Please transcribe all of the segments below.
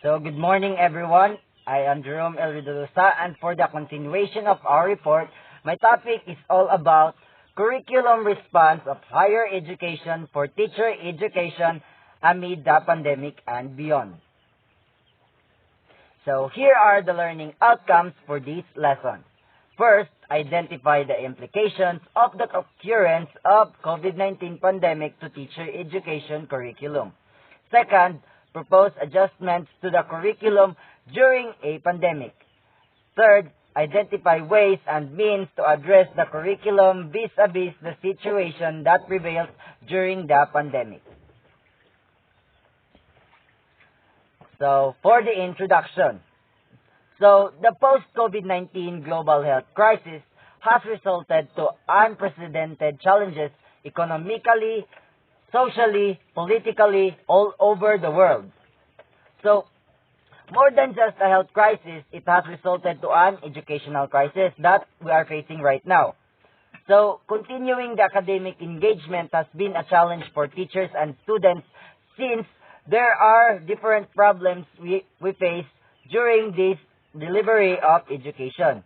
So, good morning, everyone. I am Jerome L. Ridolosa, and for the continuation of our report, my topic is all about curriculum response of higher education for teacher education amid the pandemic and beyond. So, here are the learning outcomes for this lesson. First, identify the implications of the occurrence of COVID-19 pandemic to teacher education curriculum. Second, propose adjustments to the curriculum during a pandemic. Third, identify ways and means to address the curriculum vis-a-vis the situation that prevails during the pandemic. So, for the introduction. So, the post-COVID-19 global health crisis has resulted to unprecedented challenges economically, socially, politically, all over the world. So, more than just a health crisis, it has resulted to an educational crisis that we are facing right now. So, continuing the academic engagement has been a challenge for teachers and students since there are different problems we face during this delivery of education.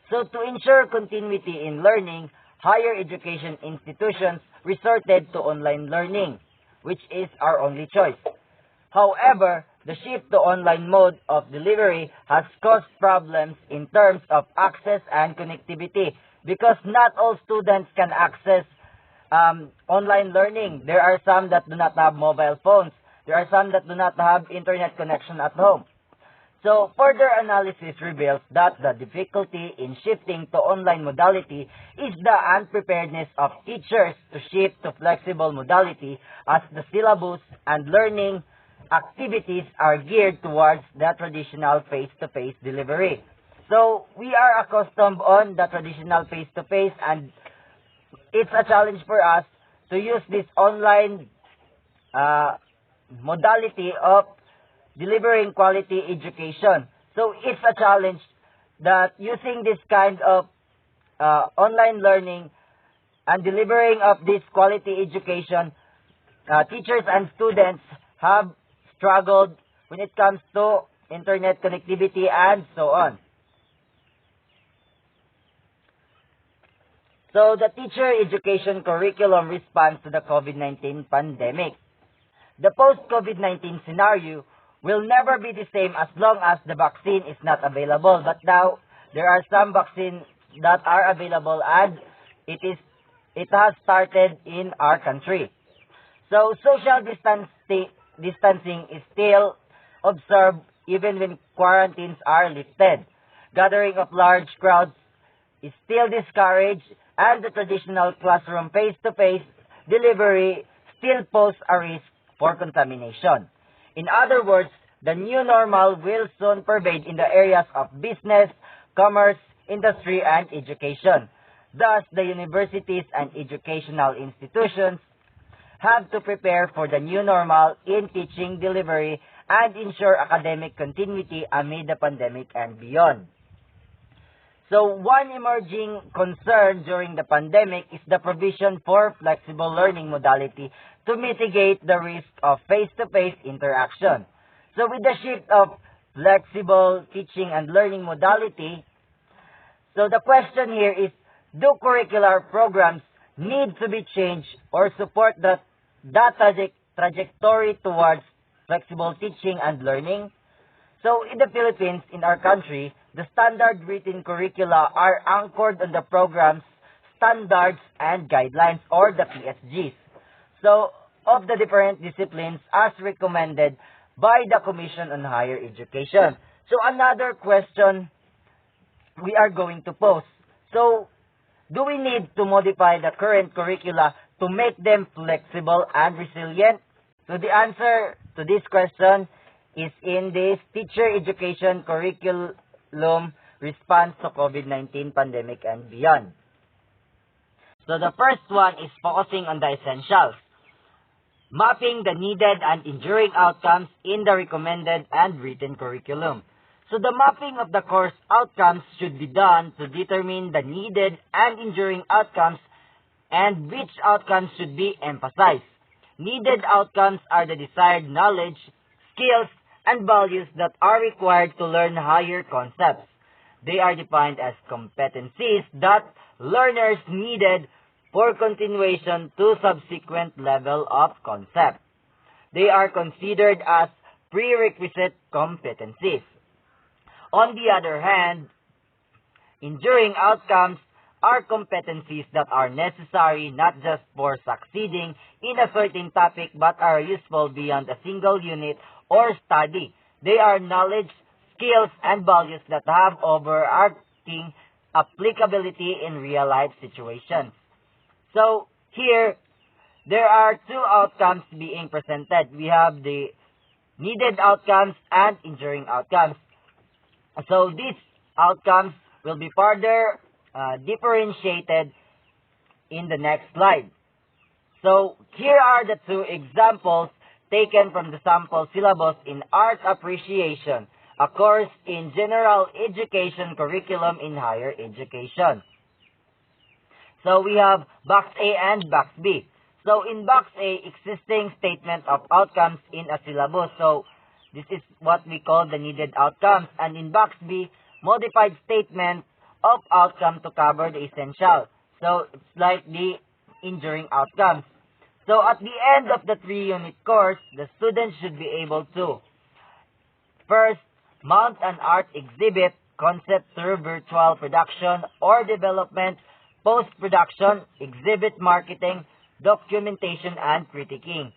So, to ensure continuity in learning, higher education institutions resorted to online learning, which is our only choice. However, the shift to online mode of delivery has caused problems in terms of access and connectivity because not all students can access online learning. There are some that do not have mobile phones. There are some that do not have internet connection at home. So, further analysis reveals that the difficulty in shifting to online modality is the unpreparedness of teachers to shift to flexible modality as the syllabus and learning activities are geared towards the traditional face-to-face delivery. So, we are accustomed on the traditional face-to-face and it's a challenge for us to use this online modality of delivering quality education. So, it's a challenge that using this kind of online learning and delivering of this quality education, teachers and students have struggled when it comes to internet connectivity and so on. So, the teacher education curriculum response to the COVID-19 pandemic. The post-COVID-19 scenario will never be the same as long as the vaccine is not available. But now, there are some vaccines that are available and it has started in our country. So, social distancing is still observed even when quarantines are lifted. Gathering of large crowds is still discouraged and the traditional classroom face-to-face delivery still poses a risk for contamination. In other words, the new normal will soon pervade in the areas of business, commerce, industry, and education. Thus, the universities and educational institutions have to prepare for the new normal in teaching delivery and ensure academic continuity amid the pandemic and beyond. So, one emerging concern during the pandemic is the provision for flexible learning modality to mitigate the risk of face-to-face interaction. So, with the shift of flexible teaching and learning modality, so the question here is, do curricular programs need to be changed or support that trajectory towards flexible teaching and learning? So, in the Philippines, in our country, the standard written curricula are anchored on the program's standards and guidelines or the PSGs. So, of the different disciplines as recommended by the Commission on Higher Education. So, another question we are going to pose. So, do we need to modify the current curricula to make them flexible and resilient? So, the answer to this question is in this teacher education curriculum response to COVID-19 pandemic and beyond. So, the first one is focusing on the essentials. Mapping the needed and enduring outcomes in the recommended and written curriculum. So, the mapping of the course outcomes should be done to determine the needed and enduring outcomes and which outcomes should be emphasized. Needed outcomes are the desired knowledge, skills, and values that are required to learn higher concepts. They are defined as competencies that learners needed for continuation to subsequent level of concept. They are considered as prerequisite competencies. On the other hand, enduring outcomes are competencies that are necessary not just for succeeding in a certain topic but are useful beyond a single unit or study. They are knowledge, skills, and values that have overarching applicability in real-life situations. So, here, there are two outcomes being presented. We have the needed outcomes and enduring outcomes. So, these outcomes will be further differentiated in the next slide. So, here are the two examples taken from the sample syllabus in Art Appreciation, a course in General Education curriculum in higher education. So, we have box A and box B. So, in box A, existing statement of outcomes in a syllabus. So, this is what we call the needed outcomes. And in box B, modified statement of outcome to cover the essential. So, it's like the enduring outcomes. So, at the end of the 3-unit course, the students should be able to first, mount an art exhibit, concept through virtual production or development, post-production, exhibit marketing, documentation, and critiquing.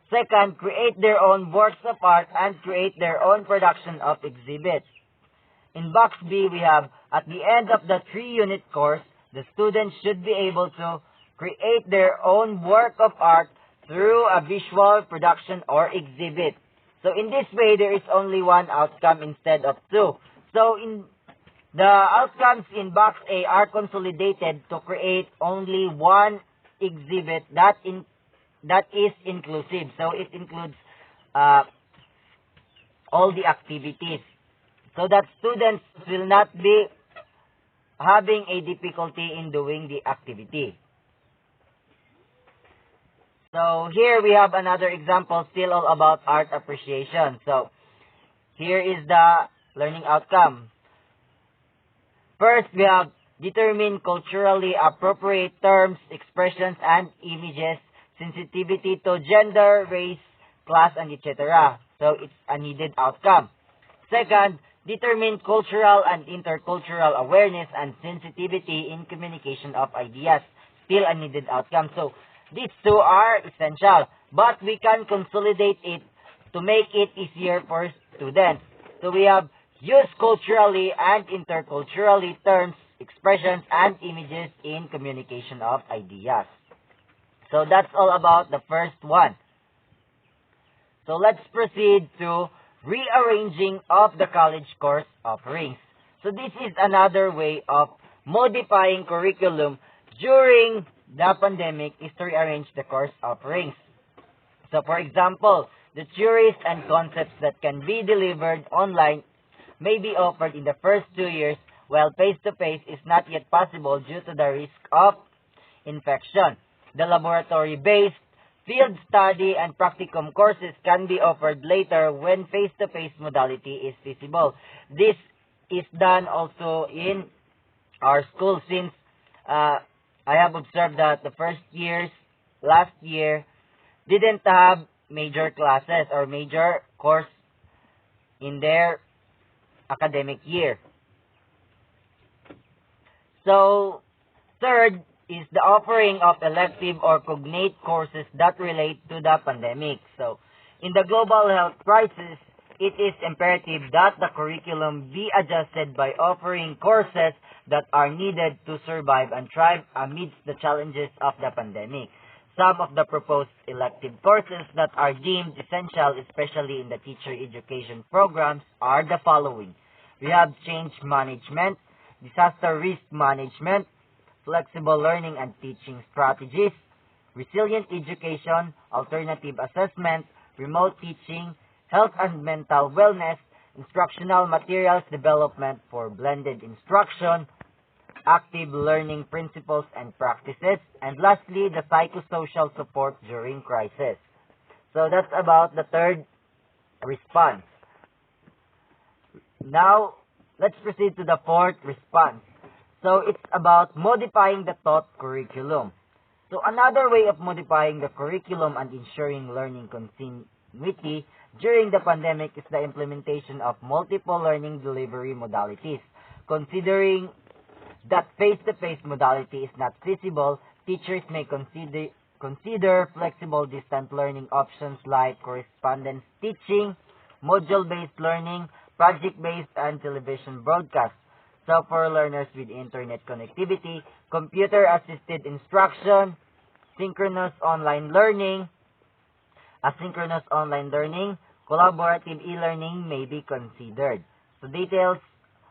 Second, create their own works of art and create their own production of exhibits. In box B, we have, at the end of the 3-unit course, the students should be able to create their own work of art through a visual production or exhibit. So, in this way, there is only one outcome instead of two. So, in the outcomes in box A are consolidated to create only one exhibit that is inclusive. So, it includes all the activities. So that students will not be having a difficulty in doing the activity. So here we have another example still all about art appreciation. So here is the learning outcome. First, we have determine culturally appropriate terms, expressions, and images, sensitivity to gender, race, class, and etc. So it's a needed outcome. Second, determine cultural and intercultural awareness and sensitivity in communication of ideas. Still a needed outcome. So, these two are essential, but we can consolidate it to make it easier for students. So, we have use culturally and interculturally terms, expressions, and images in communication of ideas. So, that's all about the first one. So, let's proceed to rearranging of the college course offerings. So this is another way of modifying curriculum during the pandemic is to rearrange the course offerings. So for example, the theories and concepts that can be delivered online may be offered in the first 2 years, while face-to-face is not yet possible due to the risk of infection. The laboratory-based field study and practicum courses can be offered later when face-to-face modality is feasible. This is done also in our school since I have observed that the first years, last year, didn't have major classes or major course in their academic year. So, third is the offering of elective or cognate courses that relate to the pandemic. So, in the global health crisis, it is imperative that the curriculum be adjusted by offering courses that are needed to survive and thrive amidst the challenges of the pandemic. Some of the proposed elective courses that are deemed essential, especially in the teacher education programs, are the following. We have change management, disaster risk management, flexible learning and teaching strategies, resilient education, alternative assessment, remote teaching, health and mental wellness, instructional materials development for blended instruction, active learning principles and practices, and lastly, the psychosocial support during crisis. So that's about the third response. Now, let's proceed to the fourth response. So, it's about modifying the taught curriculum. So, another way of modifying the curriculum and ensuring learning continuity during the pandemic is the implementation of multiple learning delivery modalities. Considering that face-to-face modality is not feasible, teachers may consider flexible distant learning options like correspondence teaching, module-based learning, project-based, and television broadcast. So for learners with internet connectivity, computer-assisted instruction, synchronous online learning, asynchronous online learning, collaborative e-learning may be considered. So details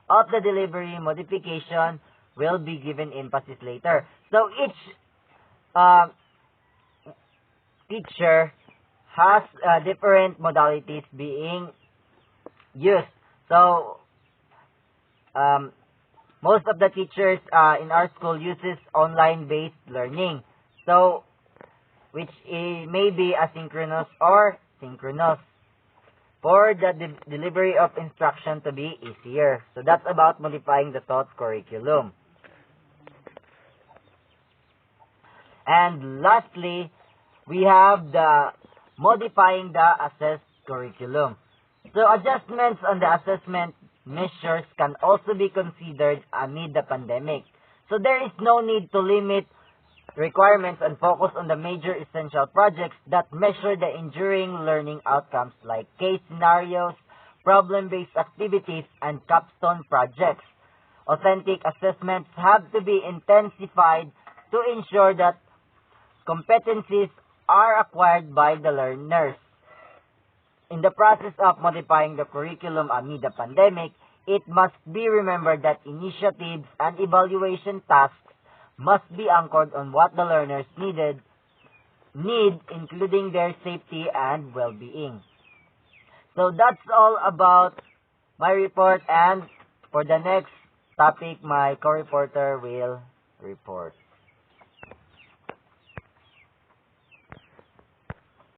of the delivery modification will be given emphasis later. So each teacher has different modalities being used. So most of the teachers in our school uses online-based learning. So which may be asynchronous or synchronous for the delivery of instruction to be easier. So that's about modifying the taught curriculum. And lastly, we have the modifying the assessed curriculum. So adjustments on the assessment measures can also be considered amid the pandemic. So there is no need to limit requirements and focus on the major essential projects that measure the enduring learning outcomes like case scenarios, problem-based activities, and capstone projects. Authentic assessments have to be intensified to ensure that competencies are acquired by the learners. In the process of modifying the curriculum amid the pandemic, it must be remembered that initiatives and evaluation tasks must be anchored on what the learners need, including their safety and well-being. So that's all about my report, and for the next topic, my co-reporter will report.